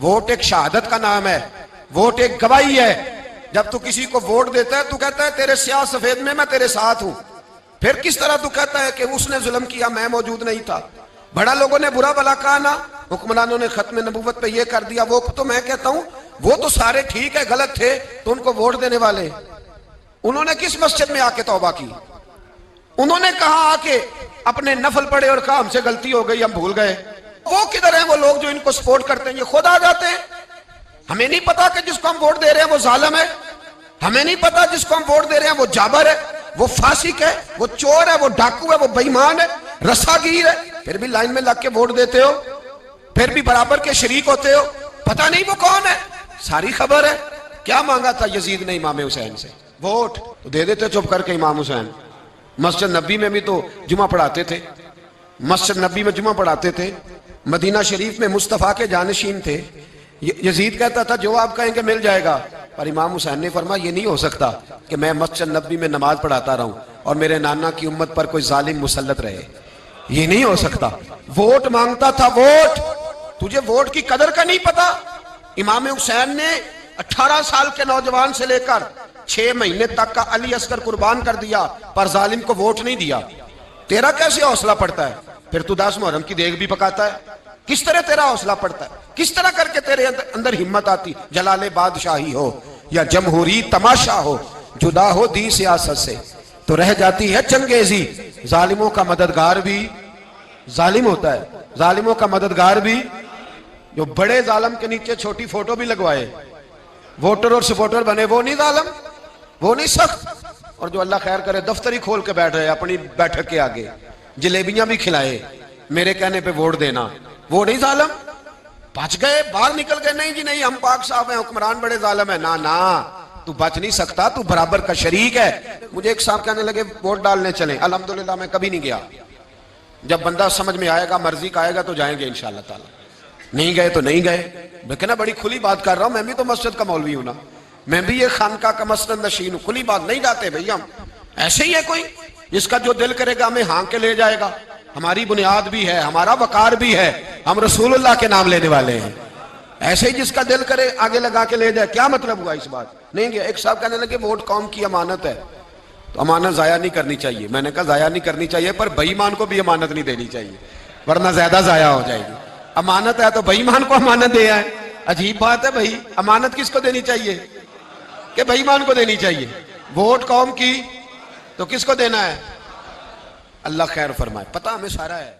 Vote ایک شہادت کا نام ہے، ووٹ ایک گواہی ہے۔ جب تو کسی کو ووٹ دیتا ہے تو کہتا ہے تیرے سیاہ سفید میں تیرے ساتھ ہوں، پھر کس طرح تو کہتا ہے کہ اس نے ظلم کیا میں موجود نہیں تھا؟ بڑا لوگوں نے برا بلا کہا نا، حکمرانوں نے ختم نبوت پہ یہ کر دیا، وہ تو میں کہتا ہوں وہ تو سارے ٹھیک ہے، غلط تھے تو ان کو ووٹ دینے والے انہوں نے کس مسجد میں آ کے توبہ کی؟ انہوں نے کہا آ کے اپنے نفل پڑھے اور کہا ہم سے غلطی ہو گئی ہم بھول گئے؟ وہ کدھر ہیں وہ لوگ جو ان کو سپورٹ کرتے ہیں؟ یہ خود آ جاتے ہیں۔ ہمیں نہیں پتا کہ جس کو ہم ووٹ دے رہے ہیں وہ ظالم ہے، ہمیں نہیں پتا جس کو ہم ووٹ دے رہے ہیں وہ جابر ہے، وہ فاسق ہے، وہ چور ہے، وہ ڈاکو ہے، وہ بے ایمان ہے، رسا گیر ہے، پھر بھی لائن میں لگ کے ووٹ دیتے ہو، پھر بھی برابر کے شریک ہوتے ہو، پتہ نہیں وہ کون ہے، ساری خبر ہے۔ کیا مانگا تھا یزید نے امام حسین سے؟ ووٹ تو دے دیتے چپ کر کے امام حسین۔ مسجد نبی میں بھی تو جمعہ پڑھاتے تھے، مسجد نبی میں جمعہ پڑھاتے تھے، مدینہ شریف میں مصطفیٰ کے جانشین تھے۔ یزید کہتا تھا جو آپ کہیں گے مل جائے گا، پر امام حسین نے فرمایا یہ نہیں ہو سکتا کہ میں مسجد نبی میں نماز پڑھاتا رہوں اور میرے نانا کی امت پر کوئی ظالم مسلط رہے، یہ نہیں ہو سکتا۔ ووٹ مانگتا تھا، ووٹ۔ تجھے ووٹ کی قدر کا نہیں پتا؟ امام حسین نے 18 سال کے نوجوان سے لے کر 6 مہینے تک کا علی اصغر قربان کر دیا، پر ظالم کو ووٹ نہیں دیا۔ تیرا کیسے حوصلہ پڑتا ہے؟ پھر تو 10 محرم کی دیگ بھی پکاتا ہے، کس طرح تیرا حوصلہ پڑتا ہے؟ کس طرح کر کے تیرے اندر ہمت آتی؟ جلال بادشاہی ہو یا جمہوری تماشا ہو، جدا ہو دی سیاست سے تو رہ جاتی ہے چنگیزی۔ ظالموں کا مددگار بھی ظالم ہوتا ہے، ظالموں کا مددگار بھی جو بڑے ظالم کے نیچے چھوٹی فوٹو بھی لگوائے، ووٹر اور سپورٹر بنے، وہ نہیں ظالم، وہ نہیں سخت۔ اور جو اللہ خیر کرے دفتر ہی کھول کے بیٹھ رہے اپنی بیٹھک کے آگے، جلیبیاں بھی کھلائے میرے کہنے پہ ووٹ دینا، وہ نہیں ظالم؟ بچ گئے، باہر نکل گئے، نہیں جی نہیں ہم پاک صاحب ہیں، حکمران بڑے ظالم ہیں۔ نا تو بچ نہیں سکتا، تو برابر کا شریک ہے۔ مجھے ایک صاحب کہنے لگے ووٹ ڈالنے چلیں، الحمدللہ میں کبھی نہیں گیا، جب بندہ سمجھ میں آئے گا مرضی کا آئے گا تو جائیں گے انشاءاللہ تعالی، نہیں گئے تو نہیں گئے۔ میں کہنا بڑی کھلی بات کر رہا ہوں، میں بھی تو مسجد کا مولوی ہوں نا، میں بھی یہ خانقاہ کا مسند نشین ہوں، کھلی بات نہیں جاتے بھئی ہم۔ ایسے ہی ہے کوئی جس کا جو دل کرے گا ہمیں ہانک کے لے جائے گا، ہماری بنیاد بھی ہے، ہمارا وقار بھی ہے، ہم رسول اللہ کے نام لینے والے ہیں۔ ایسے ہی جس کا دل کرے آگے لگا کے لے جائے، کیا مطلب ہوا اس بات؟ نہیں گیا۔ ایک صاحب کہنے لگے ووٹ قوم کی امانت ہے تو امانت ضائع نہیں کرنی چاہیے۔ میں نے کہا ضائع نہیں کرنی چاہیے پر بے ایمان کو بھی امانت نہیں دینی چاہیے ورنہ زیادہ ضائع ہو جائے گی۔ امانت ہے تو بے ایمان کو امانت دے آئے، عجیب بات ہے بھائی۔ امانت کس کو دینی چاہیے؟ کہ بے ایمان کو دینی چاہیے۔ ووٹ قوم کی تو کس کو دینا ہے؟ اللہ خیر فرمائے، پتہ ہمیں سارا ہے۔